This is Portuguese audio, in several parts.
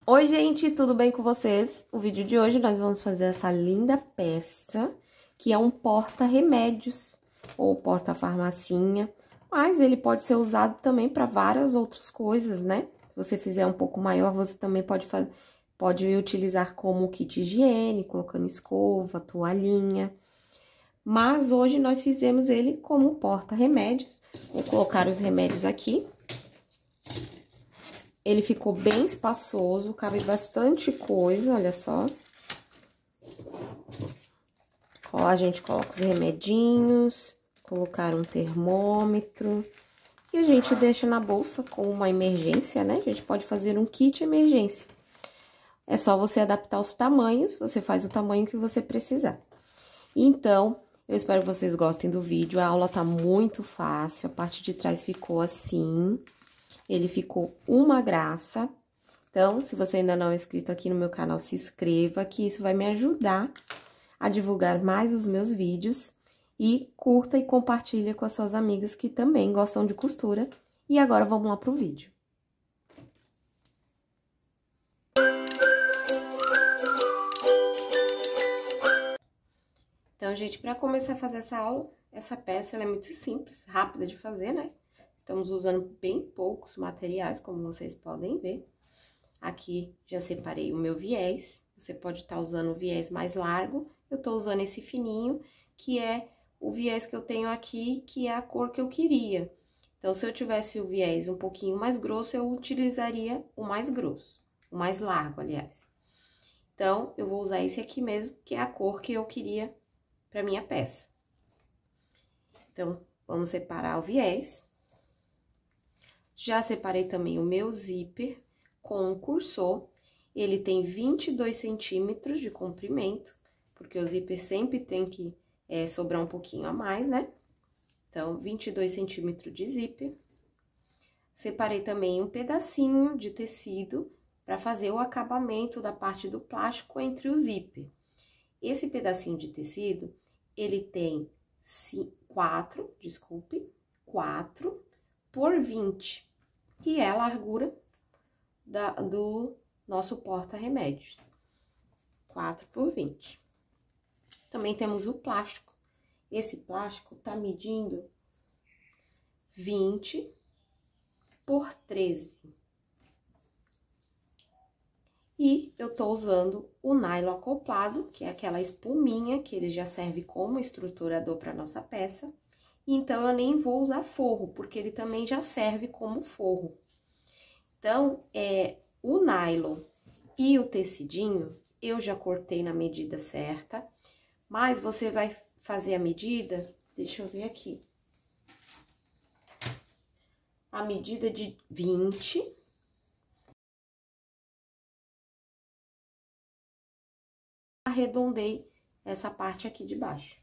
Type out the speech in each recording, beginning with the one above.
Oi, gente, tudo bem com vocês? O vídeo de hoje nós vamos fazer essa linda peça, que é um porta-remédios ou porta-farmacinha, mas ele pode ser usado também para várias outras coisas, né? Se você fizer um pouco maior, você também pode utilizar como kit higiene, colocando escova, toalhinha. Mas hoje nós fizemos ele como porta-remédios. Vou colocar os remédios aqui. Ele ficou bem espaçoso, cabe bastante coisa, olha só. A gente coloca os remedinhos, colocar um termômetro. E a gente deixa na bolsa com uma emergência, né? A gente pode fazer um kit emergência. É só você adaptar os tamanhos, você faz o tamanho que você precisar. Então, eu espero que vocês gostem do vídeo. A aula tá muito fácil, a parte de trás ficou assim. Ele ficou uma graça. Então, se você ainda não é inscrito aqui no meu canal, se inscreva, que isso vai me ajudar a divulgar mais os meus vídeos. E curta e compartilha com as suas amigas que também gostam de costura. E agora, vamos lá pro vídeo. Então, gente, para começar a fazer essa aula, essa peça ela é muito simples, rápida de fazer, né? Estamos usando bem poucos materiais, como vocês podem ver. Aqui, já separei o meu viés, você pode estar usando o viés mais largo, eu tô usando esse fininho, que é o viés que eu tenho aqui, que é a cor que eu queria. Então, se eu tivesse o viés um pouquinho mais grosso, eu utilizaria o mais grosso, o mais largo, aliás. Então, eu vou usar esse aqui mesmo, que é a cor que eu queria para minha peça. Então, vamos separar o viés. Já separei também o meu zíper com o cursor. Ele tem 22 centímetros de comprimento, porque o zíper sempre tem que sobrar um pouquinho a mais, né? Então, 22 centímetros de zíper. Separei também um pedacinho de tecido para fazer o acabamento da parte do plástico entre o zíper. Esse pedacinho de tecido, ele tem 4 por 20, que é a largura do nosso porta-remédios. 4 por 20. Também temos o plástico. Esse plástico tá medindo 20 por 13. E eu tô usando o nylon acoplado, que é aquela espuminha que ele já serve como estruturador para nossa peça. Então, eu nem vou usar forro, porque ele também já serve como forro. Então, o nylon e o tecidinho, eu já cortei na medida certa, mas você vai fazer a medida, deixa eu ver aqui. A medida de 20. Arredondei essa parte aqui de baixo.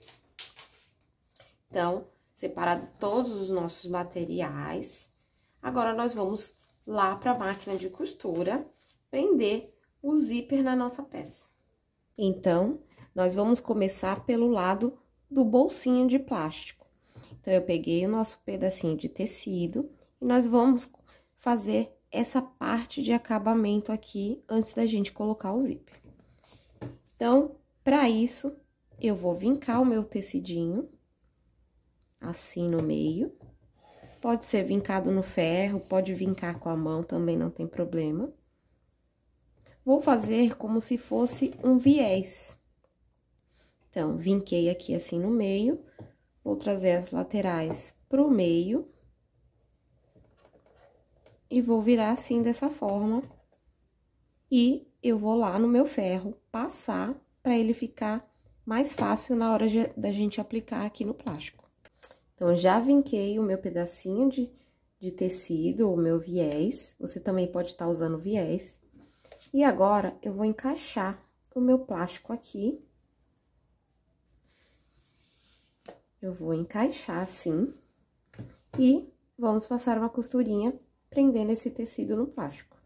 Então, separado todos os nossos materiais, agora nós vamos lá para a máquina de costura prender o zíper na nossa peça. Então, nós vamos começar pelo lado do bolsinho de plástico. Então, eu peguei o nosso pedacinho de tecido e nós vamos fazer essa parte de acabamento aqui antes da gente colocar o zíper. Então, para isso, eu vou vincar o meu tecidinho, assim no meio. Pode ser vincado no ferro, pode vincar com a mão, também não tem problema. Vou fazer como se fosse um viés. Então, vinquei aqui assim no meio, vou trazer as laterais pro meio. E vou virar assim, dessa forma. E eu vou lá no meu ferro passar para ele ficar mais fácil na hora da gente aplicar aqui no plástico. Então, já vinquei o meu pedacinho de tecido, o meu viés. Você também pode estar usando viés. E agora, eu vou encaixar o meu plástico aqui. Eu vou encaixar assim. E vamos passar uma costurinha prendendo esse tecido no plástico.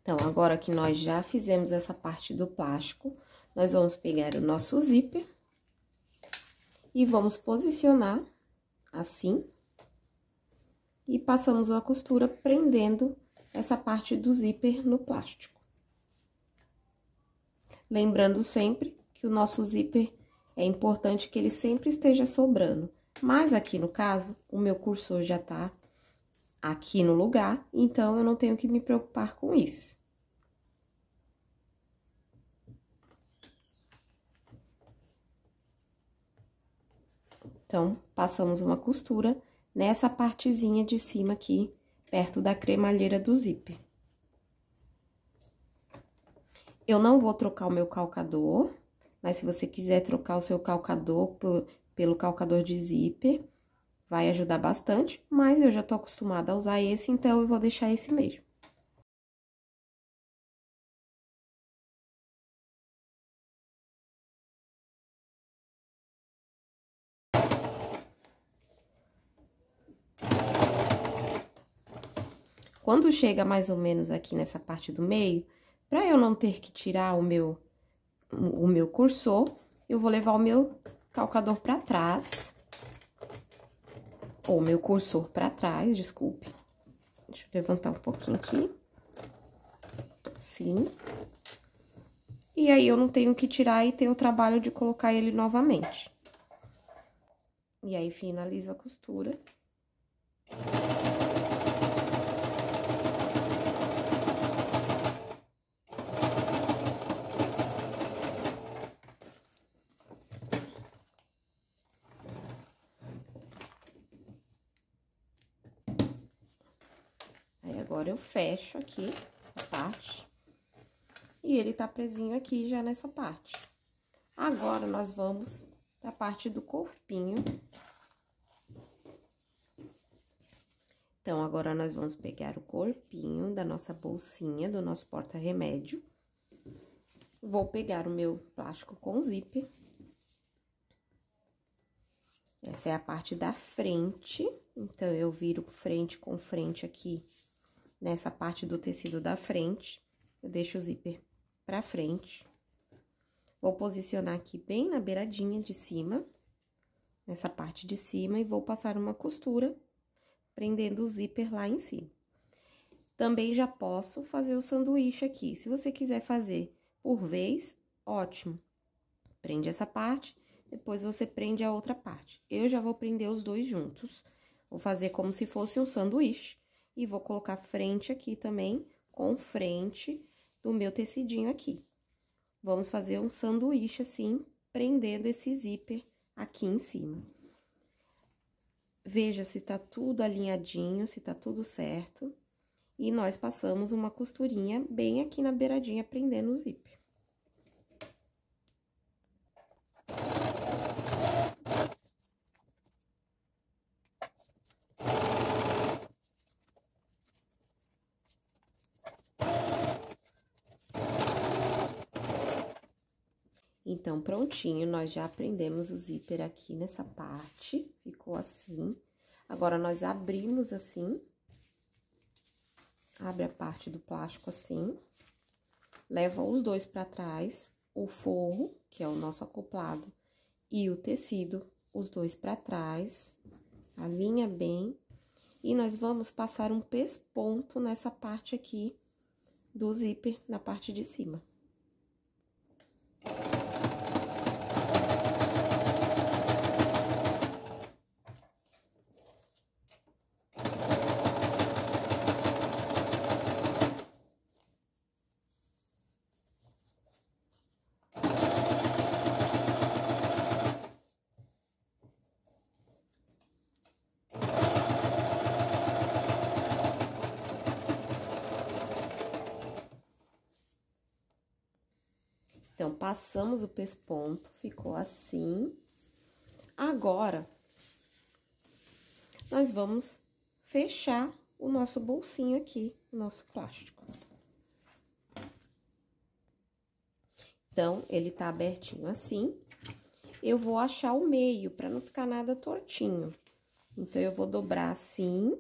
Então, agora que nós já fizemos essa parte do plástico, nós vamos pegar o nosso zíper e vamos posicionar assim. E passamos a costura prendendo essa parte do zíper no plástico. Lembrando sempre que o nosso zíper é importante que ele sempre esteja sobrando. Mas aqui no caso, o meu cursor já tá aqui no lugar, então eu não tenho que me preocupar com isso. Então, passamos uma costura nessa partezinha de cima aqui, perto da cremalheira do zíper. Eu não vou trocar o meu calcador, mas se você quiser trocar o seu calcador pelo calcador de zíper, vai ajudar bastante, mas eu já tô acostumada a usar esse, então eu vou deixar esse mesmo. Quando chega mais ou menos aqui nessa parte do meio, para eu não ter que tirar o meu cursor, eu vou levar o meu calcador para trás, ou meu cursor para trás, desculpe. Deixa eu levantar um pouquinho aqui. Assim. E aí, eu não tenho que tirar e ter o trabalho de colocar ele novamente. E aí, finalizo a costura. Aí, agora eu fecho aqui essa parte. E ele tá presinho aqui já nessa parte. Agora, nós vamos pra parte do corpinho. Então, agora, nós vamos pegar o corpinho da nossa bolsinha, do nosso porta-remédio. Vou pegar o meu plástico com zíper. Essa é a parte da frente, então, eu viro frente com frente aqui, nessa parte do tecido da frente. Eu deixo o zíper pra frente. Vou posicionar aqui bem na beiradinha de cima, nessa parte de cima, e vou passar uma costura, prendendo o zíper lá em cima. Também já posso fazer o sanduíche aqui. Se você quiser fazer por vez, ótimo. Prende essa parte, depois você prende a outra parte. Eu já vou prender os dois juntos. Vou fazer como se fosse um sanduíche. E vou colocar frente aqui também, com frente do meu tecidinho aqui. Vamos fazer um sanduíche assim, prendendo esse zíper aqui em cima. Veja se tá tudo alinhadinho, se tá tudo certo. E nós passamos uma costurinha bem aqui na beiradinha, prendendo o zíper. Então, prontinho, nós já prendemos o zíper aqui nessa parte, ficou assim. Agora, nós abrimos assim, abre a parte do plástico assim, leva os dois pra trás, o forro, que é o nosso acoplado, e o tecido, os dois pra trás, alinha bem, e nós vamos passar um pesponto nessa parte aqui do zíper, na parte de cima. Então, passamos o pesponto, ficou assim. Agora, nós vamos fechar o nosso bolsinho aqui, o nosso plástico. Então, ele tá abertinho assim. Eu vou achar o meio, pra não ficar nada tortinho. Então, eu vou dobrar assim,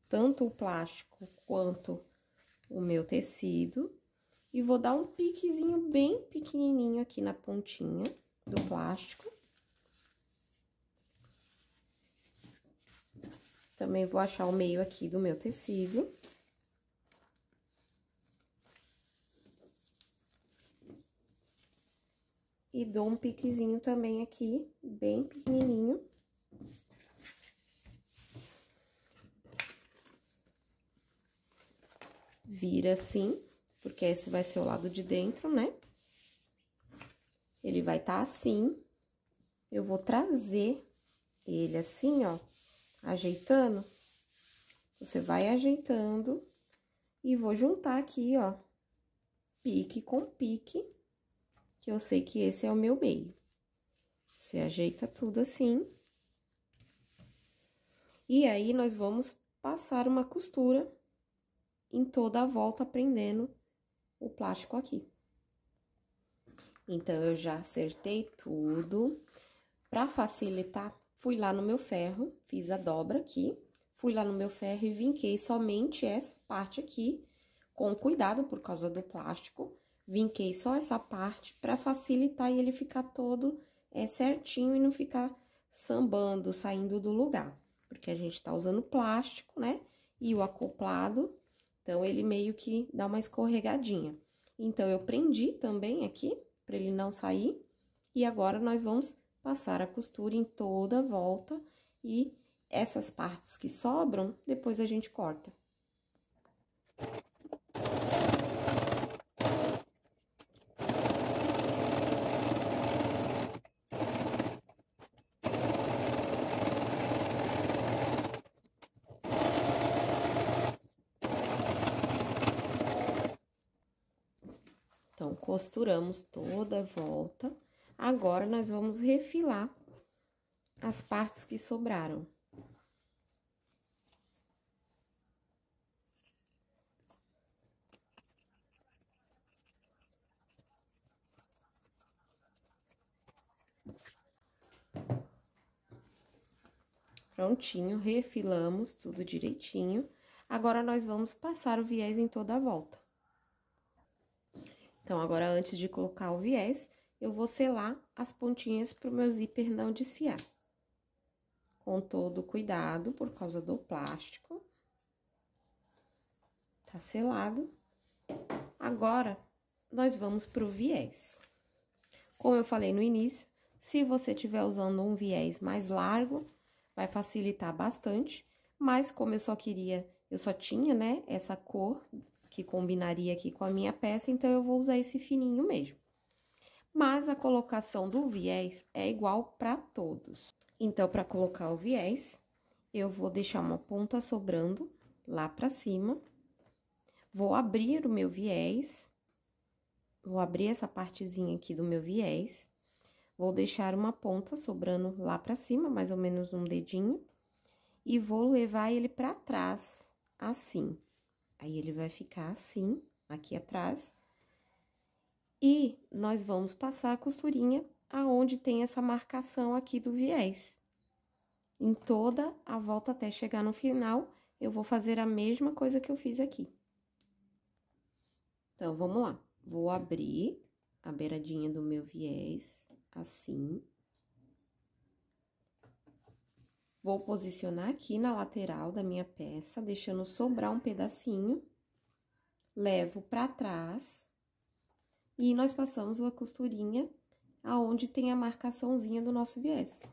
tanto o plástico quanto o meu tecido e vou dar um piquezinho bem pequenininho aqui na pontinha do plástico. Também vou achar o meio aqui do meu tecido. E dou um piquezinho também aqui, bem pequenininho. Vira assim, porque esse vai ser o lado de dentro, né? Ele vai estar assim. Eu vou trazer ele assim, ó, ajeitando. Você vai ajeitando e vou juntar aqui, ó, pique com pique, que eu sei que esse é o meu meio. Você ajeita tudo assim. E aí, nós vamos passar uma costura em toda a volta, prendendo o plástico aqui. Então, eu já acertei tudo. Pra facilitar, fui lá no meu ferro, fiz a dobra aqui, fui lá no meu ferro e vinquei somente essa parte aqui, com cuidado por causa do plástico. Vinquei só essa parte pra facilitar e ele ficar todo certinho e não ficar sambando, saindo do lugar. Porque a gente tá usando plástico, né? E o acoplado, então ele meio que dá uma escorregadinha. Então, eu prendi também aqui, pra ele não sair. E agora, nós vamos passar a costura em toda a volta e essas partes que sobram, depois a gente corta. Então, costuramos toda a volta. Agora, nós vamos refilar as partes que sobraram. Prontinho, refilamos tudo direitinho. Agora, nós vamos passar o viés em toda a volta. Então, agora, antes de colocar o viés, eu vou selar as pontinhas para o meu zíper não desfiar. Com todo cuidado, por causa do plástico. Tá selado. Agora, nós vamos pro viés. Como eu falei no início, se você estiver usando um viés mais largo, vai facilitar bastante. Mas como eu só tinha, né, essa cor que combinaria aqui com a minha peça, então eu vou usar esse fininho mesmo. Mas a colocação do viés é igual para todos. Então, para colocar o viés, eu vou deixar uma ponta sobrando lá para cima. Vou abrir o meu viés, vou abrir essa partezinha aqui do meu viés, vou deixar uma ponta sobrando lá pra cima, mais ou menos um dedinho, e vou levar ele pra trás, assim. Aí, ele vai ficar assim, aqui atrás, e nós vamos passar a costurinha aonde tem essa marcação aqui do viés. Em toda a volta até chegar no final, eu vou fazer a mesma coisa que eu fiz aqui. Então, vamos lá. Vou abrir a beiradinha do meu viés, assim. Vou posicionar aqui na lateral da minha peça, deixando sobrar um pedacinho. Levo pra trás. E nós passamos uma costurinha aonde tem a marcaçãozinha do nosso viés.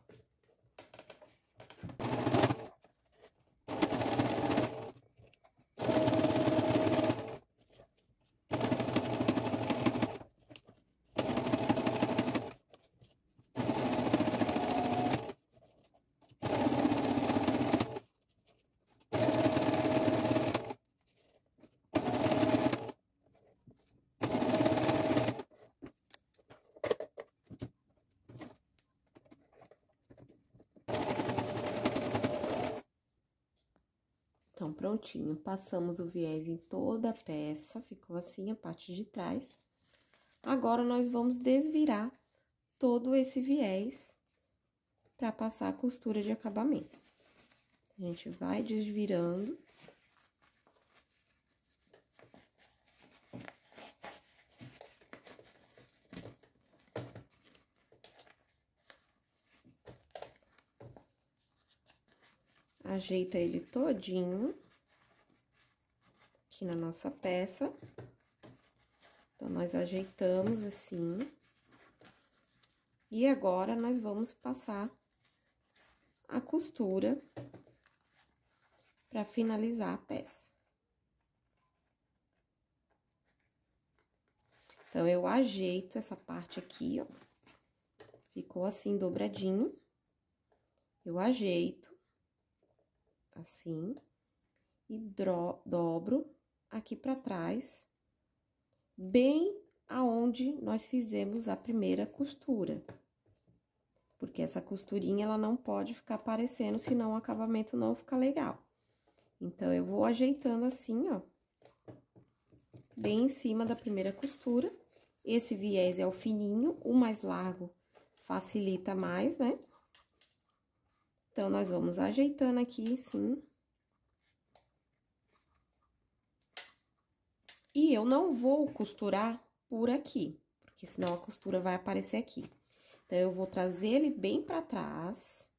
Então, prontinho, passamos o viés em toda a peça, ficou assim a parte de trás. Agora, nós vamos desvirar todo esse viés para passar a costura de acabamento. A gente vai desvirando. ajeita ele todinho aqui na nossa peça. Então, nós ajeitamos assim. E agora, nós vamos passar a costura para finalizar a peça. Então, eu ajeito essa parte aqui, ó. Ficou assim, dobradinho. Eu ajeito, assim, e dobro aqui pra trás, bem aonde nós fizemos a primeira costura. Porque essa costurinha, ela não pode ficar aparecendo, senão o acabamento não fica legal. Então, eu vou ajeitando assim, ó, bem em cima da primeira costura. Esse viés é o fininho, o mais largo facilita mais, né? Então, nós vamos ajeitando aqui, sim. E eu não vou costurar por aqui, porque senão a costura vai aparecer aqui. Então, eu vou trazer ele bem pra trás.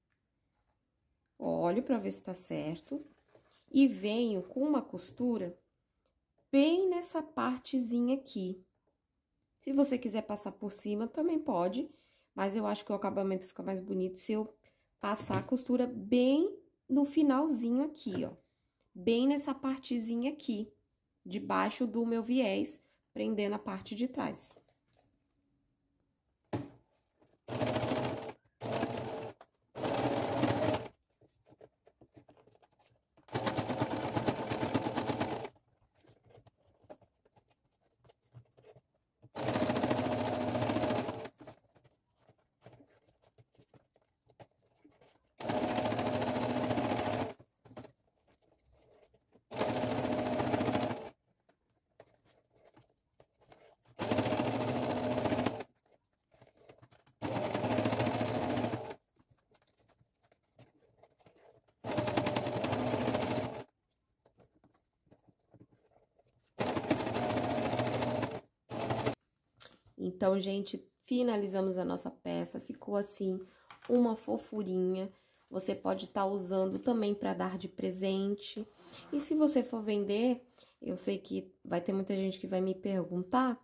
Olho pra ver se tá certo. E venho com uma costura bem nessa partezinha aqui. Se você quiser passar por cima, também pode, mas eu acho que o acabamento fica mais bonito se eu passar a costura bem no finalzinho aqui, ó. Bem nessa partezinha aqui, debaixo do meu viés, prendendo a parte de trás. Então, gente, finalizamos a nossa peça, ficou assim, uma fofurinha. Você pode estar usando também para dar de presente. E se você for vender, eu sei que vai ter muita gente que vai me perguntar,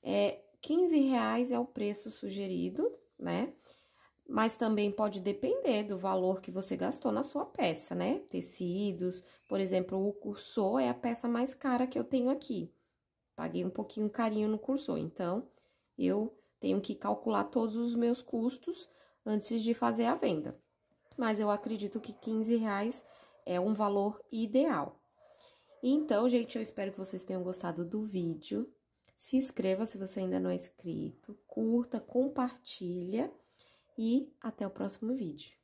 R$15 é o preço sugerido, né? Mas também pode depender do valor que você gastou na sua peça, né? Tecidos, por exemplo, o cursor é a peça mais cara que eu tenho aqui. Paguei um pouquinho carinho no cursor, então eu tenho que calcular todos os meus custos antes de fazer a venda. Mas eu acredito que R$15 é um valor ideal. Então, gente, eu espero que vocês tenham gostado do vídeo. Se inscreva se você ainda não é inscrito, curta, compartilha e até o próximo vídeo.